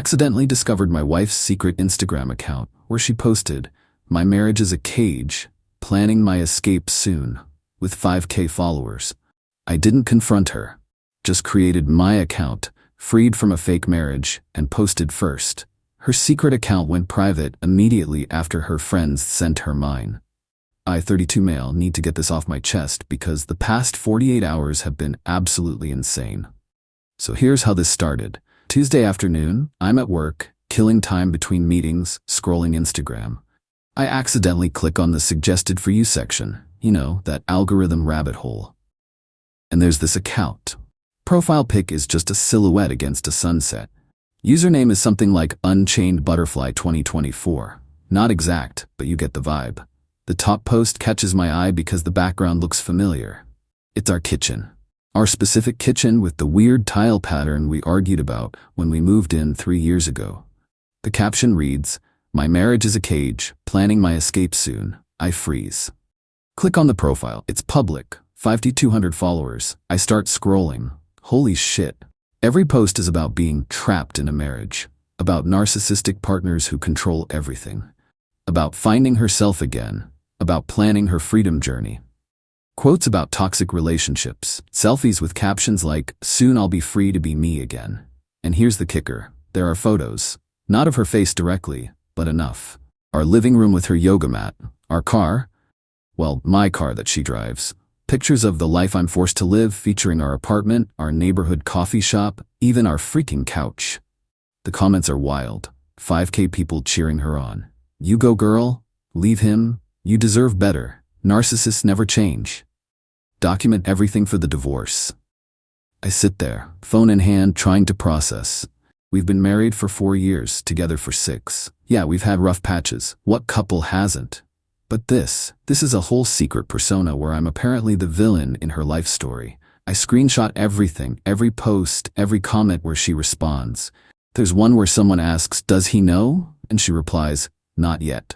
accidentally discovered my wife's secret Instagram account where she posted, "My marriage is a cage, planning my escape soon," with 5K followers. I didn't confront her, just created my account, freed from a fake marriage, and posted first. Her secret account went private immediately after her friends sent her mine. I, 32 male, need to get this off my chest because the past 48 hours have been absolutely insane. So here's how this started. Tuesday afternoon, I'm at work, killing time between meetings, scrolling Instagram. I accidentally click on the suggested for you section, that algorithm rabbit hole. And there's this account. Profile pic is just a silhouette against a sunset. Username is something like Unchained Butterfly 2024. Not exact, but you get the vibe. The top post catches my eye because the background looks familiar. It's our kitchen. Our specific kitchen with the weird tile pattern we argued about when we moved in 3 years ago. The caption reads, "My marriage is a cage, planning my escape soon. I freeze." Click on the profile. It's public. 5,200 followers. I start scrolling. Holy shit. Every post is about being trapped in a marriage, about narcissistic partners who control everything, about finding herself again, about planning her freedom journey. Quotes about toxic relationships, selfies with captions like, "Soon I'll be free to be me again." And here's the kicker. There are photos, not of her face directly, but enough. Our living room with her yoga mat, our car, well, my car that she drives. Pictures of the life I'm forced to live featuring our apartment, our neighborhood coffee shop, even our freaking couch. The comments are wild. 5K people cheering her on. "You go, girl. Leave him. You deserve better. Narcissists never change." Document everything for the divorce. I sit there, phone in hand, trying to process. We've been married for 4 years, together for 6. Yeah, we've had rough patches. What couple hasn't? But this is a whole secret persona where I'm apparently the villain in her life story. I screenshot everything, every post, every comment where she responds. There's one where someone asks, "Does he know?" And she replies, "Not yet."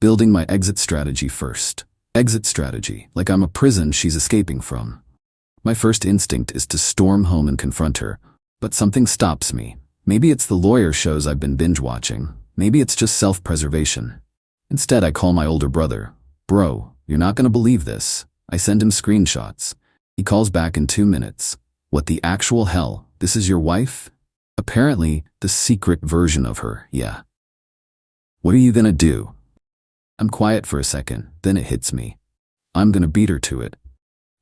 Building my exit strategy first. Exit strategy, like I'm a prison she's escaping from. My first instinct is to storm home and confront her, but something stops me. Maybe it's the lawyer shows I've been binge watching. Maybe it's just self-preservation. Instead, I call my older brother. "Bro, you're not gonna believe this." I send him screenshots. He calls back in 2 minutes. "What the actual hell? This is your wife?" Apparently, the secret version of her, yeah. "What are you gonna do?" I'm quiet for a second, then it hits me. I'm gonna beat her to it.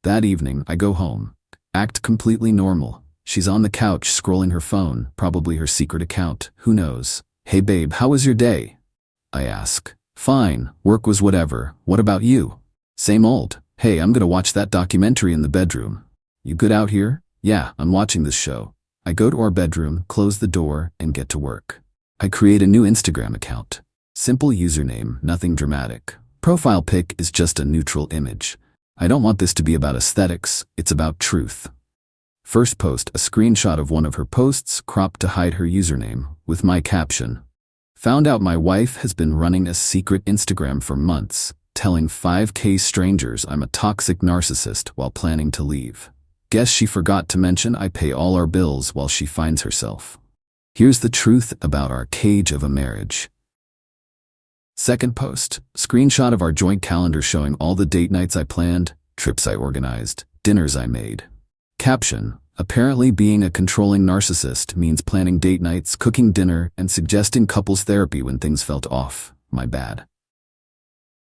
That evening, I go home. Act completely normal. She's on the couch scrolling her phone, probably her secret account, who knows. "Hey babe, how was your day?" I ask. "Fine, work was whatever. What about you?" "Same old. Hey, I'm gonna watch that documentary in the bedroom." "You good out here?" "Yeah, I'm watching this show." I go to our bedroom, close the door, and get to work. I create a new Instagram account. Simple username, nothing dramatic. Profile pic is just a neutral image. I don't want this to be about aesthetics, it's about truth. First post, a screenshot of one of her posts cropped to hide her username, with my caption. "Found out my wife has been running a secret Instagram for months, telling 5K strangers I'm a toxic narcissist while planning to leave. Guess she forgot to mention I pay all our bills while she finds herself. Here's the truth about our cage of a marriage." Second post, screenshot of our joint calendar showing all the date nights I planned, trips I organized, dinners I made. Caption, apparently being a controlling narcissist means planning date nights, cooking dinner, and suggesting couples therapy when things felt off. My bad.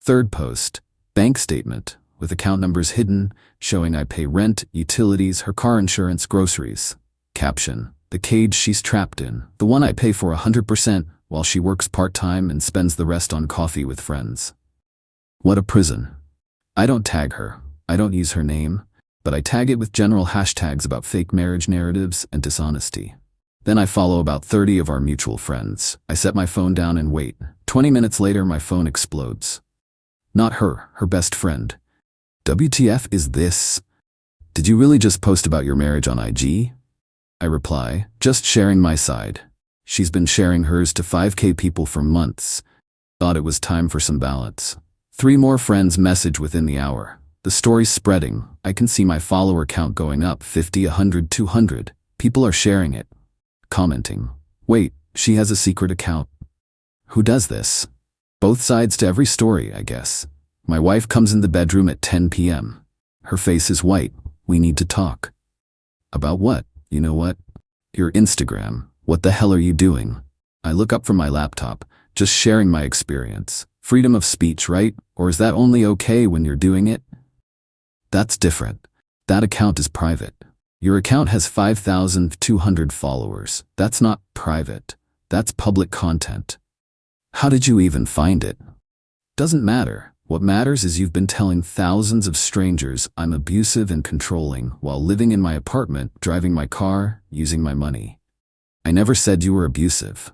Third post, bank statement, with account numbers hidden, showing I pay rent, utilities, her car insurance, groceries. Caption, the cage she's trapped in, the one I pay for 100%, while she works part-time and spends the rest on coffee with friends. What a prison. I don't tag her. I don't use her name, but I tag it with general hashtags about fake marriage narratives and dishonesty. Then I follow about 30 of our mutual friends. I set my phone down and wait. 20 minutes later, my phone explodes. Not her, her best friend. "WTF is this? Did you really just post about your marriage on IG?" I reply, "Just sharing my side." She's been sharing hers to 5K people for months. Thought it was time for some balance. 3 more friends message within the hour. The story's spreading. I can see my follower count going up, 50, 100, 200. People are sharing it, commenting. Wait, she has a secret account. Who does this? Both sides to every story, I guess. My wife comes in the bedroom at 10 p.m. Her face is white. We need to talk. About what? You know what? Your Instagram. What the hell are you doing? I look up from my laptop, just sharing my experience. Freedom of speech, right? Or is that only okay when you're doing it? That's different. That account is private. Your account has 5,200 followers. That's not private. That's public content. How did you even find it? Doesn't matter. What matters is you've been telling thousands of strangers I'm abusive and controlling while living in my apartment, driving my car, using my money. I never said you were abusive.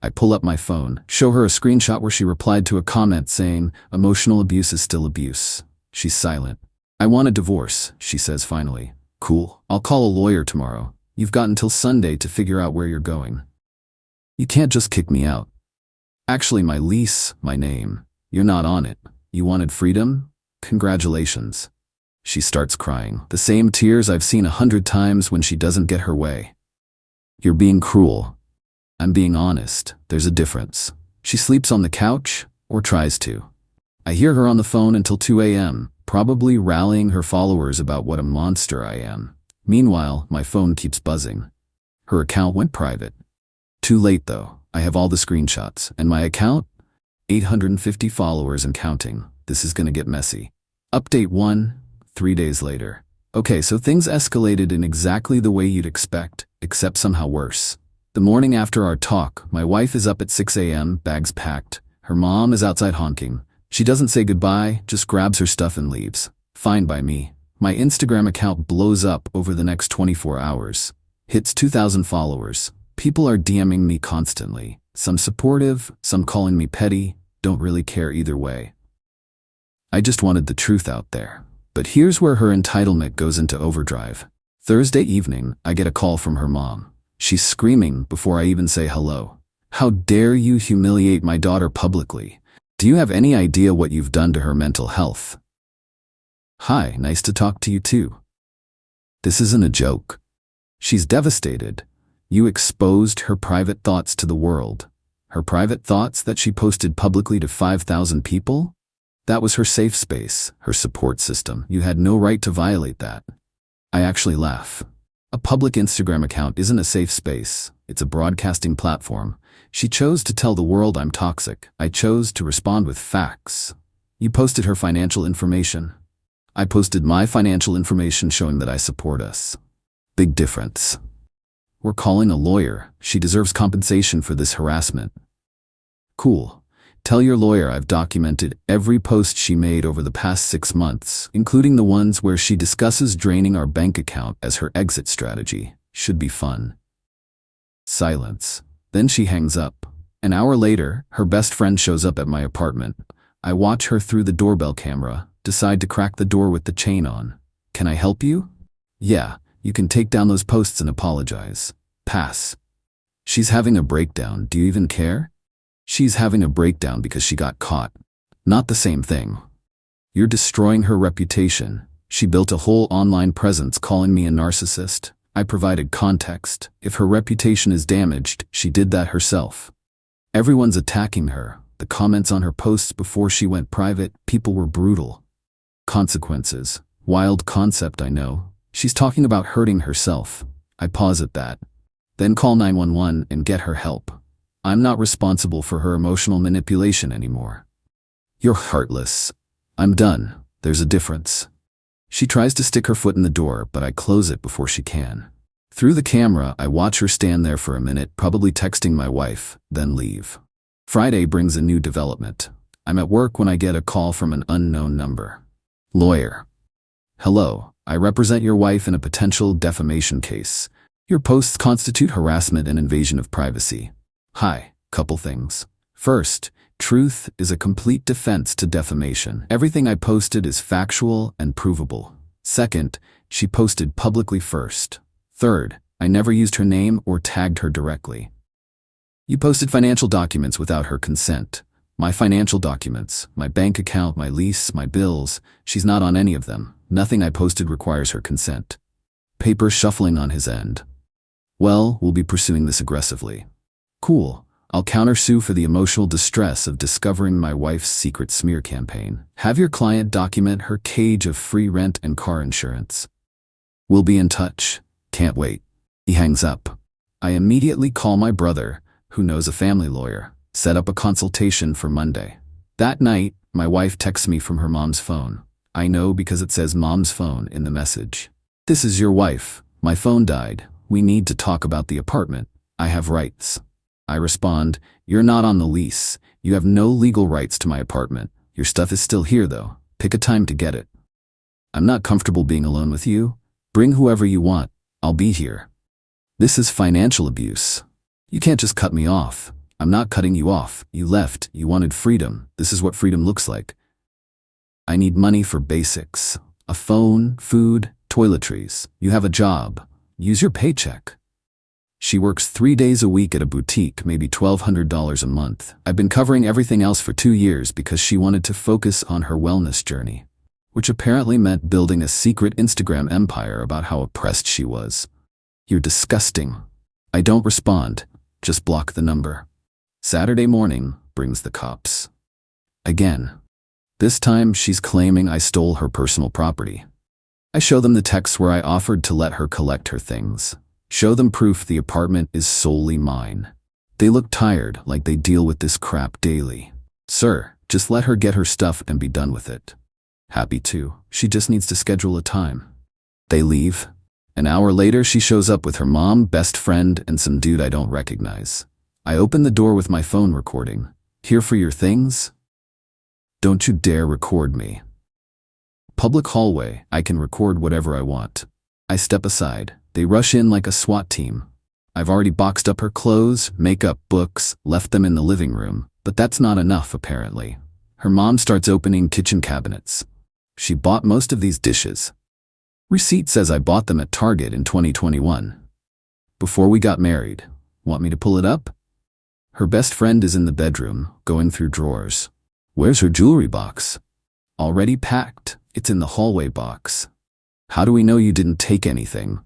I pull up my phone, show her a screenshot where she replied to a comment saying, emotional abuse is still abuse. She's silent. I want a divorce, she says finally. Cool, I'll call a lawyer tomorrow. You've got until Sunday to figure out where you're going. You can't just kick me out. Actually, my lease, my name. You're not on it. You wanted freedom? Congratulations. She starts crying. The same tears I've seen 100 times when she doesn't get her way. You're being cruel. I'm being honest. There's a difference. She sleeps on the couch, or tries to. I hear her on the phone until 2 a.m., probably rallying her followers about what a monster I am. Meanwhile, my phone keeps buzzing. Her account went private. Too late though. I have all the screenshots. And my account? 850 followers and counting. This is gonna get messy. Update 1, 3 days later. Okay, so things escalated in exactly the way you'd expect, except somehow worse. The morning after our talk, my wife is up at 6 a.m., bags packed. Her mom is outside honking. She doesn't say goodbye, just grabs her stuff and leaves. Fine by me. My Instagram account blows up over the next 24 hours. Hits 2,000 followers. People are DMing me constantly. Some supportive, some calling me petty. Don't really care either way. I just wanted the truth out there. But here's where her entitlement goes into overdrive. Thursday evening, I get a call from her mom. She's screaming before I even say hello. How dare you humiliate my daughter publicly? Do you have any idea what you've done to her mental health? Hi, nice to talk to you too. This isn't a joke. She's devastated. You exposed her private thoughts to the world. Her private thoughts that she posted publicly to 5,000 people? That was her safe space, her support system. You had no right to violate that. I actually laugh. A public Instagram account isn't a safe space. It's a broadcasting platform. She chose to tell the world I'm toxic. I chose to respond with facts. You posted her financial information. I posted my financial information showing that I support us. Big difference. We're calling a lawyer. She deserves compensation for this harassment. Cool. Tell your lawyer I've documented every post she made over the past 6 months, including the ones where she discusses draining our bank account as her exit strategy. Should be fun. Silence. Then she hangs up. An hour later, her best friend shows up at my apartment. I watch her through the doorbell camera, decide to crack the door with the chain on. Can I help you? Yeah, you can take down those posts and apologize. Pass. She's having a breakdown. Do you even care? She's having a breakdown because she got caught. Not the same thing. You're destroying her reputation. She built a whole online presence calling me a narcissist. I provided context. If her reputation is damaged, she did that herself. Everyone's attacking her. The comments on her posts before she went private, people were brutal. Consequences. Wild concept, I know. She's talking about hurting herself. I pause at that. Then call 911 and get her help. I'm not responsible for her emotional manipulation anymore. You're heartless. I'm done. There's a difference. She tries to stick her foot in the door, but I close it before she can. Through the camera, I watch her stand there for a minute, probably texting my wife, then leave. Friday brings a new development. I'm at work when I get a call from an unknown number. Lawyer. Hello, I represent your wife in a potential defamation case. Your posts constitute harassment and invasion of privacy. Hi, couple things. First, truth is a complete defense to defamation. Everything I posted is factual and provable. Second, she posted publicly first. Third, I never used her name or tagged her directly. You posted financial documents without her consent. My financial documents, my bank account, my lease, my bills, she's not on any of them. Nothing I posted requires her consent. Paper shuffling on his end. Well, we'll be pursuing this aggressively. Cool. I'll countersue for the emotional distress of discovering my wife's secret smear campaign. Have your client document her cage of free rent and car insurance. We'll be in touch. Can't wait. He hangs up. I immediately call my brother, who knows a family lawyer, set up a consultation for Monday. That night, my wife texts me from her mom's phone. I know because it says mom's phone in the message. This is your wife. My phone died. We need to talk about the apartment. I have rights. I respond, you're not on the lease. You have no legal rights to my apartment. Your stuff is still here though. Pick a time to get it. I'm not comfortable being alone with you. Bring whoever you want. I'll be here. This is financial abuse. You can't just cut me off. I'm not cutting you off. You left. You wanted freedom. This is what freedom looks like. I need money for basics. A phone, food, toiletries. You have a job. Use your paycheck. She works 3 days a week at a boutique, maybe $1,200 a month. I've been covering everything else for 2 years because she wanted to focus on her wellness journey, which apparently meant building a secret Instagram empire about how oppressed she was. You're disgusting. I don't respond. Just block the number. Saturday morning brings the cops. Again. This time she's claiming I stole her personal property. I show them the texts where I offered to let her collect her things. Show them proof the apartment is solely mine. They look tired, like they deal with this crap daily. Sir, just let her get her stuff and be done with it. Happy to. She just needs to schedule a time. They leave. An hour later, she shows up with her mom, best friend, and some dude I don't recognize. I open the door with my phone recording. Here for your things? Don't you dare record me. Public hallway, I can record whatever I want. I step aside. They rush in like a SWAT team. I've already boxed up her clothes, makeup, books, left them in the living room, but that's not enough apparently. Her mom starts opening kitchen cabinets. She bought most of these dishes. Receipt says I bought them at Target in 2021. Before we got married. Want me to pull it up? Her best friend is in the bedroom, going through drawers. Where's her jewelry box? Already packed. It's in the hallway box. How do we know you didn't take anything?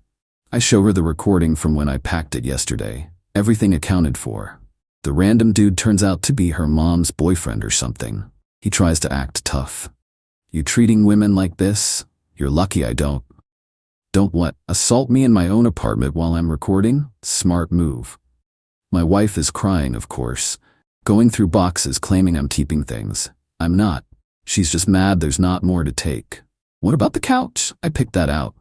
I show her the recording from when I packed it yesterday. Everything accounted for. The random dude turns out to be her mom's boyfriend or something. He tries to act tough. You treating women like this? You're lucky I don't. Don't what? Assault me in my own apartment while I'm recording? Smart move. My wife is crying, of course. Going through boxes claiming I'm keeping things. I'm not. She's just mad there's not more to take. What about the couch? I picked that out.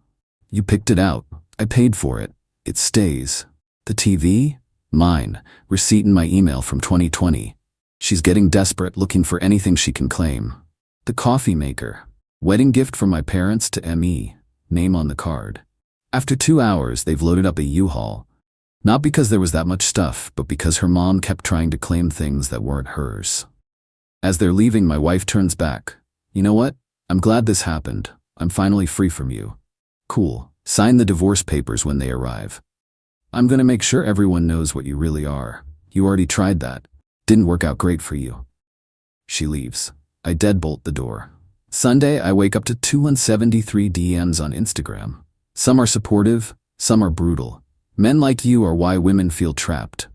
You picked it out. I paid for it. It stays. The TV? Mine. Receipt in my email from 2020. She's getting desperate, looking for anything she can claim. The coffee maker. Wedding gift from my parents to ME. Name on the card. After 2 hours, they've loaded up a U-Haul. Not because there was that much stuff, but because her mom kept trying to claim things that weren't hers. As they're leaving, my wife turns back. You know what? I'm glad this happened. I'm finally free from you. Cool. Sign the divorce papers when they arrive. I'm gonna make sure everyone knows what you really are. You already tried that. Didn't work out great for you. She leaves. I deadbolt the door. Sunday, I wake up to 273 DMs on Instagram. Some are supportive, some are brutal. Men like you are why women feel trapped.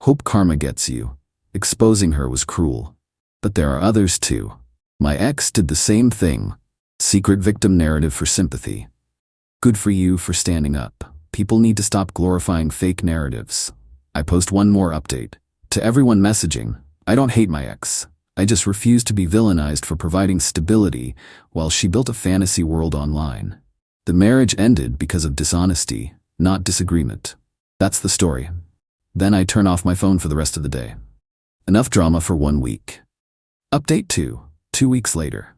Hope karma gets you. Exposing her was cruel. But there are others too. My ex did the same thing. Secret victim narrative for sympathy. Good for you for standing up. People need to stop glorifying fake narratives. I post one more update. To everyone messaging, I don't hate my ex. I just refuse to be villainized for providing stability while she built a fantasy world online. The marriage ended because of dishonesty, not disagreement. That's the story. Then I turn off my phone for the rest of the day. Enough drama for 1 week. Update 2, 2 weeks later.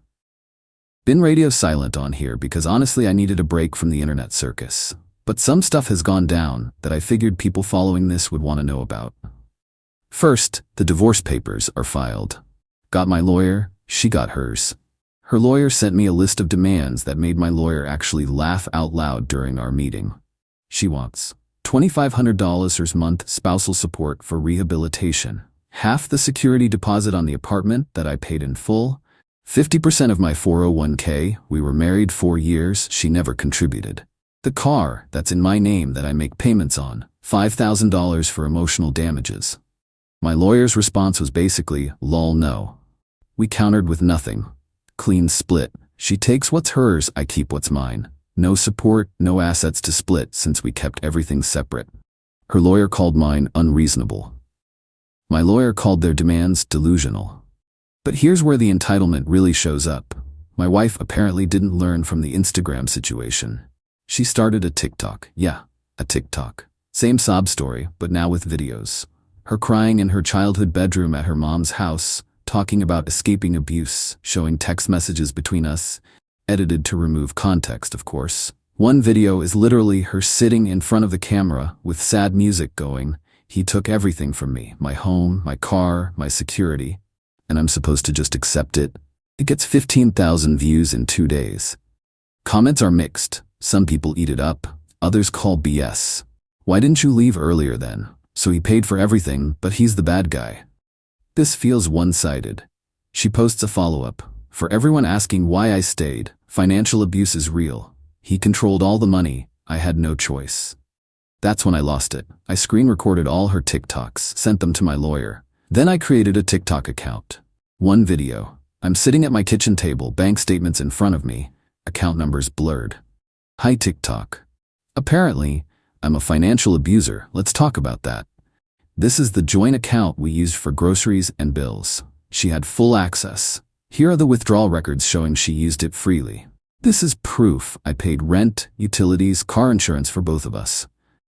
Been radio silent on here because honestly I needed a break from the internet circus. But some stuff has gone down that I figured people following this would want to know about. First, the divorce papers are filed. Got my lawyer, she got hers. Her lawyer sent me a list of demands that made my lawyer actually laugh out loud during our meeting. She wants $2,500 a month spousal support for rehabilitation, half the security deposit on the apartment that I paid in full, 50% of my 401k, we were married 4 years, she never contributed. The car, that's in my name that I make payments on, $5,000 for emotional damages. My lawyer's response was basically, lol no. We countered with nothing. Clean split. She takes what's hers, I keep what's mine. No support, no assets to split since we kept everything separate. Her lawyer called mine unreasonable. My lawyer called their demands delusional. But here's where the entitlement really shows up. My wife apparently didn't learn from the Instagram situation. She started a TikTok. Yeah, a TikTok. Same sob story, but now with videos. Her crying in her childhood bedroom at her mom's house, talking about escaping abuse, showing text messages between us, edited to remove context, of course. One video is literally her sitting in front of the camera with sad music going, "He took everything from me, my home, my car, my security, and I'm supposed to just accept it." It gets 15,000 views in 2 days. Comments are mixed. Some people eat it up, others call BS. Why didn't you leave earlier then? So he paid for everything, but he's the bad guy. This feels one-sided. She posts a follow-up. For everyone asking why I stayed, financial abuse is real. He controlled all the money. I had no choice. That's when I lost it. I screen recorded all her TikToks, sent them to my lawyer. Then I created a TikTok account. One video. I'm sitting at my kitchen table, bank statements in front of me, account numbers blurred. Hi TikTok. Apparently, I'm a financial abuser. Let's talk about that. This is the joint account we used for groceries and bills. She had full access. Here are the withdrawal records showing she used it freely. This is proof I paid rent, utilities, car insurance for both of us.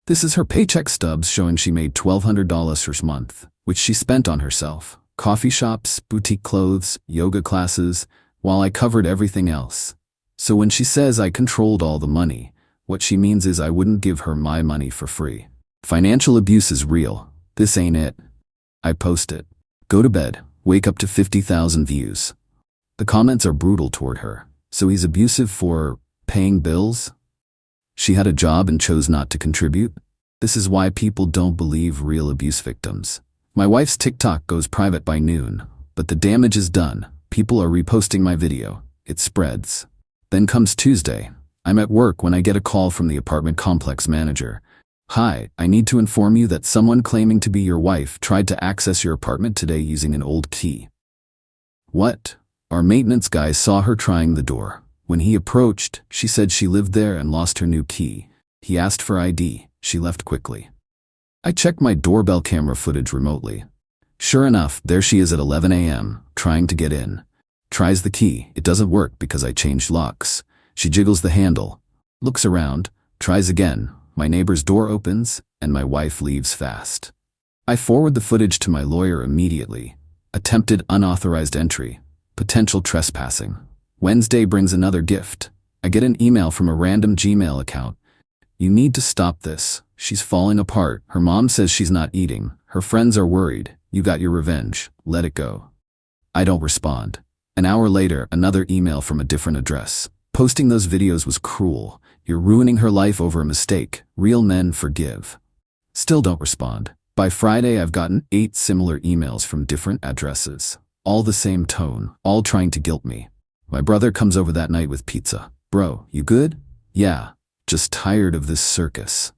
This is her paycheck stubs showing she made $1,200 per month, which she spent on herself. Coffee shops, boutique clothes, yoga classes, while I covered everything else. So when she says I controlled all the money, what she means is I wouldn't give her my money for free. Financial abuse is real. This ain't it. I post it. Go to bed. Wake up to 50,000 views. The comments are brutal toward her. So he's abusive for paying bills? She had a job and chose not to contribute? This is why people don't believe real abuse victims. My wife's TikTok goes private by noon, but the damage is done. People are reposting my video. It spreads. Then comes Tuesday. I'm at work when I get a call from the apartment complex manager. Hi, I need to inform you that someone claiming to be your wife tried to access your apartment today using an old key. What? Our maintenance guy saw her trying the door. When he approached, she said she lived there and lost her new key. He asked for ID. She left quickly. I checked my doorbell camera footage remotely. Sure enough, there she is at 11 a.m., trying to get in. Tries the key. It doesn't work because I changed locks. She jiggles the handle, looks around, tries again. My neighbor's door opens, and my wife leaves fast. I forward the footage to my lawyer immediately. Attempted unauthorized entry. Potential trespassing. Wednesday brings another gift. I get an email from a random Gmail account. You need to stop this. She's falling apart. Her mom says she's not eating. Her friends are worried. You got your revenge. Let it go. I don't respond. An hour later, another email from a different address. Posting those videos was cruel. You're ruining her life over a mistake. Real men forgive. Still don't respond. By Friday, I've gotten 8 similar emails from different addresses. All the same tone, all trying to guilt me. My brother comes over that night with pizza. Bro, you good? Yeah, just tired of this circus.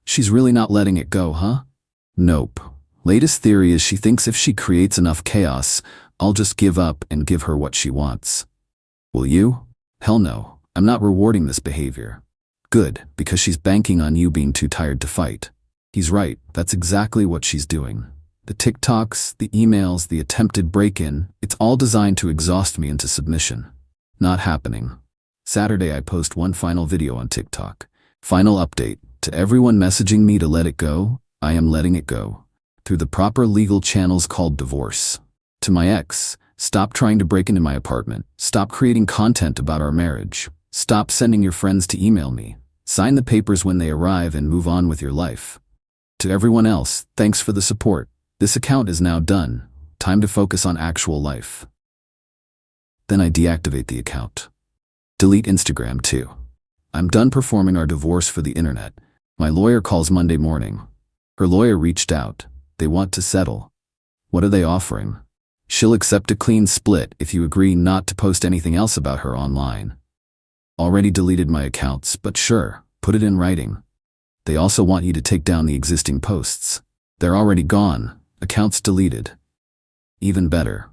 She's really not letting it go, huh? Nope. Latest theory is she thinks if she creates enough chaos, I'll just give up and give her what she wants. Will you? Hell no. I'm not rewarding this behavior. Good, because she's banking on you being too tired to fight. He's right, that's exactly what she's doing. The TikToks, the emails, the attempted break-in, it's all designed to exhaust me into submission. Not happening. Saturday I post one final video on TikTok. Final update. To everyone messaging me to let it go, I am letting it go. Through the proper legal channels called divorce. To my ex, stop trying to break into my apartment. Stop creating content about our marriage. Stop sending your friends to email me. Sign the papers when they arrive and move on with your life. To everyone else, thanks for the support. This account is now done. Time to focus on actual life. Then I deactivate the account. Delete Instagram too. I'm done performing our divorce for the internet. My lawyer calls Monday morning. Her lawyer reached out. They want to settle. What are they offering? She'll accept a clean split if you agree not to post anything else about her online. Already deleted my accounts, but sure, put it in writing. They also want you to take down the existing posts. They're already gone. Accounts deleted. Even better.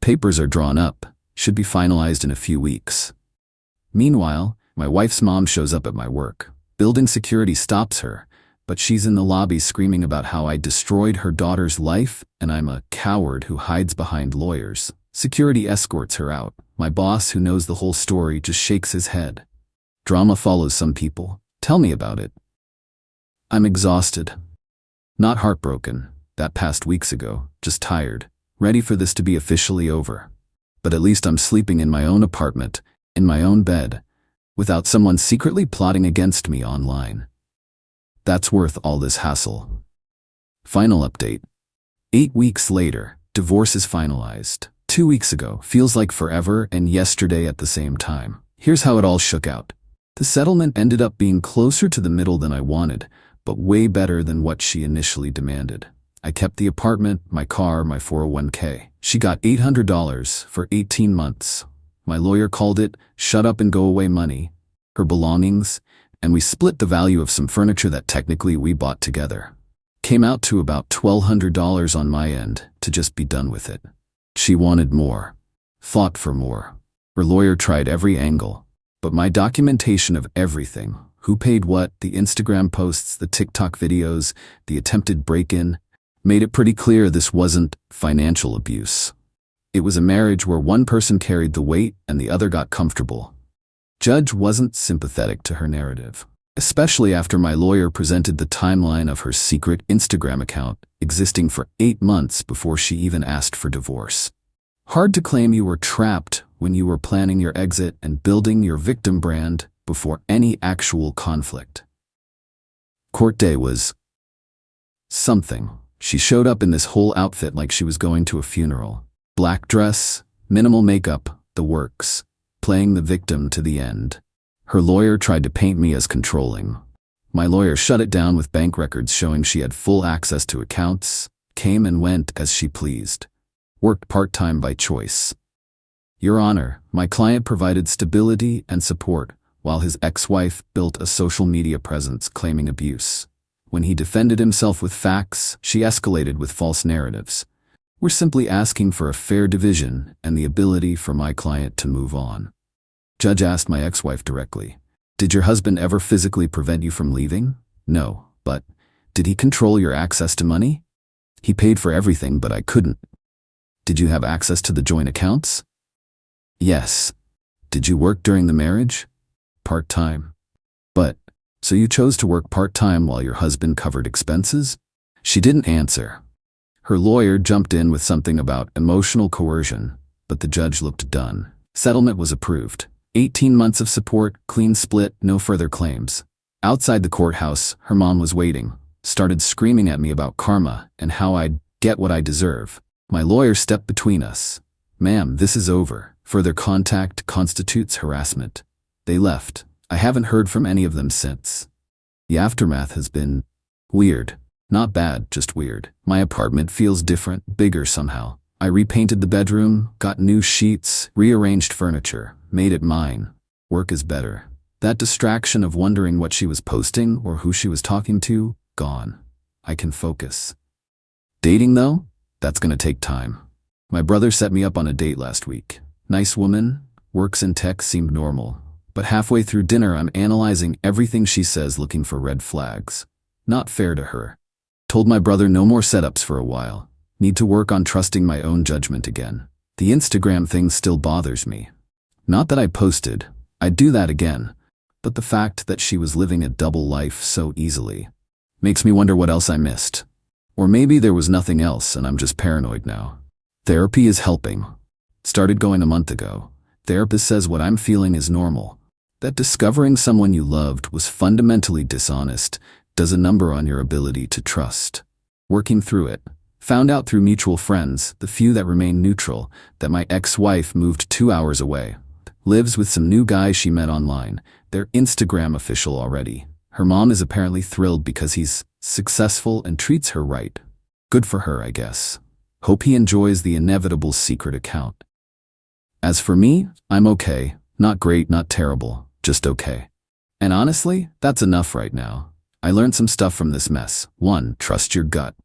Papers are drawn up, should be finalized in a few weeks. Meanwhile, my wife's mom shows up at my work. Building security stops her, but she's in the lobby screaming about how I destroyed her daughter's life and I'm a coward who hides behind lawyers. Security escorts her out. My boss, who knows the whole story, just shakes his head. Drama follows some people. Tell me about it. I'm exhausted. Not heartbroken. That passed weeks ago. Just tired. Ready for this to be officially over. But at least I'm sleeping in my own apartment, in my own bed, without someone secretly plotting against me online. That's worth all this hassle. Final update. 8 weeks later, divorce is finalized. 2 weeks ago, feels like forever, and yesterday at the same time. Here's how it all shook out. The settlement ended up being closer to the middle than I wanted, but way better than what she initially demanded. I kept the apartment, my car, my 401k. She got $800 for 18 months. My lawyer called it shut up and go away money, her belongings, and we split the value of some furniture that technically we bought together. Came out to about $1,200 on my end to just be done with it. She wanted more. Fought for more. Her lawyer tried every angle, but my documentation of everything, who paid what, the Instagram posts, the TikTok videos, the attempted break-in, made it pretty clear this wasn't financial abuse. It was a marriage where one person carried the weight and the other got comfortable. Judge wasn't sympathetic to her narrative, especially after my lawyer presented the timeline of her secret Instagram account existing for 8 months before she even asked for divorce. Hard to claim you were trapped when you were planning your exit and building your victim brand before any actual conflict. Court day was something. She showed up in this whole outfit like she was going to a funeral. Black dress, minimal makeup, the works, playing the victim to the end. Her lawyer tried to paint me as controlling. My lawyer shut it down with bank records showing she had full access to accounts, came and went as she pleased. Worked part-time by choice. Your Honor, my client provided stability and support while his ex-wife built a social media presence claiming abuse. When he defended himself with facts, she escalated with false narratives. We're simply asking for a fair division and the ability for my client to move on. Judge asked my ex-wife directly, "Did your husband ever physically prevent you from leaving?" "No, but did he control your access to money?" "He paid for everything, but I couldn't." "Did you have access to the joint accounts?" "Yes." "Did you work during the marriage?" "Part-time." "But, so you chose to work part-time while your husband covered expenses?" She didn't answer. Her lawyer jumped in with something about emotional coercion, but the judge looked done. Settlement was approved. 18 months of support, clean split, no further claims. Outside the courthouse, her mom was waiting, started screaming at me about karma and how I'd get what I deserve. My lawyer stepped between us. "Ma'am, this is over. Further contact constitutes harassment." They left. I haven't heard from any of them since. The aftermath has been weird. Not bad, just weird. My apartment feels different, bigger somehow. I repainted the bedroom, got new sheets, rearranged furniture, made it mine. Work is better. That distraction of wondering what she was posting or who she was talking to, gone. I can focus. Dating though? That's gonna take time. My brother set me up on a date last week. Nice woman, works in tech, seemed normal. But halfway through dinner, I'm analyzing everything she says, looking for red flags. Not fair to her. Told my brother no more setups for a while. Need to work on trusting my own judgment again. The Instagram thing still bothers me. Not that I posted. I'd do that again. But the fact that she was living a double life so easily makes me wonder what else I missed. Or maybe there was nothing else and I'm just paranoid now. Therapy is helping. Started going a month ago. Therapist says what I'm feeling is normal. That discovering someone you loved was fundamentally dishonest does a number on your ability to trust. Working through it. Found out through mutual friends, the few that remain neutral, that my ex-wife moved 2 hours away. Lives with some new guy she met online. They're Instagram official already. Her mom is apparently thrilled because he's successful and treats her right. Good for her, I guess. Hope he enjoys the inevitable secret account. As for me, I'm okay. Not great, not terrible. Just okay. And honestly, that's enough right now. I learned some stuff from this mess. 1. Trust your gut.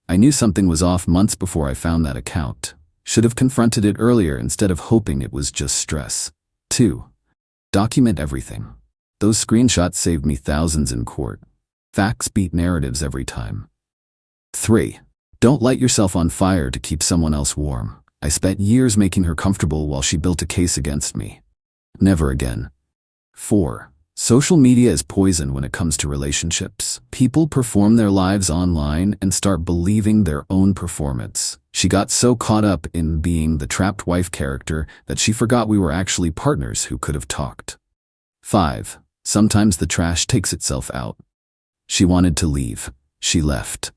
I knew something was off months before I found that account. Should have confronted it earlier instead of hoping it was just stress. 2. Document everything. Those screenshots saved me thousands in court. Facts beat narratives every time. 3. Don't light yourself on fire to keep someone else warm. I spent years making her comfortable while she built a case against me. Never again. 4. Social media is poison when it comes to relationships. People perform their lives online and start believing their own performance. She got so caught up in being the trapped wife character that she forgot we were actually partners who could have talked. 5. Sometimes the trash takes itself out. She wanted to leave. She left.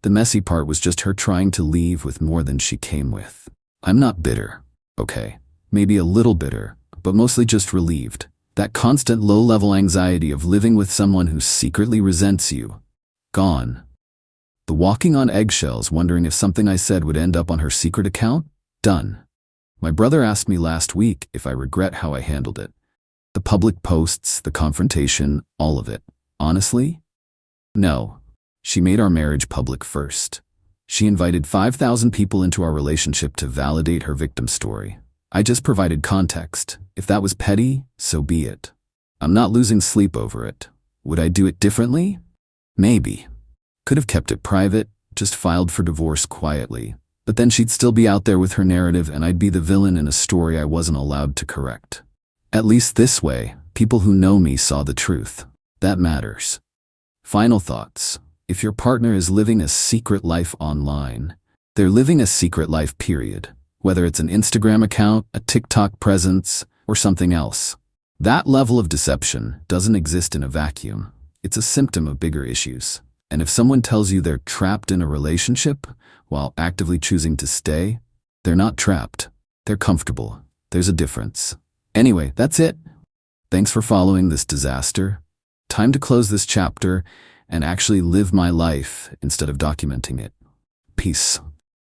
The messy part was just her trying to leave with more than she came with. I'm not bitter. Okay, maybe a little bitter, but mostly just relieved. That constant low-level anxiety of living with someone who secretly resents you. Gone. The walking on eggshells, wondering if something I said would end up on her secret account? Done. My brother asked me last week if I regret how I handled it. The public posts, the confrontation, all of it. Honestly? No. She made our marriage public first. She invited 5,000 people into our relationship to validate her victim story. I just provided context. If that was petty, so be it. I'm not losing sleep over it. Would I do it differently? Maybe. Could have kept it private, just filed for divorce quietly. But then she'd still be out there with her narrative and I'd be the villain in a story I wasn't allowed to correct. At least this way, people who know me saw the truth. That matters. Final thoughts. If your partner is living a secret life online, they're living a secret life, period. Whether it's an Instagram account, a TikTok presence, or something else. That level of deception doesn't exist in a vacuum. It's a symptom of bigger issues. And if someone tells you they're trapped in a relationship while actively choosing to stay, they're not trapped. They're comfortable. There's a difference. Anyway, that's it. Thanks for following this disaster. Time to close this chapter and actually live my life instead of documenting it. Peace.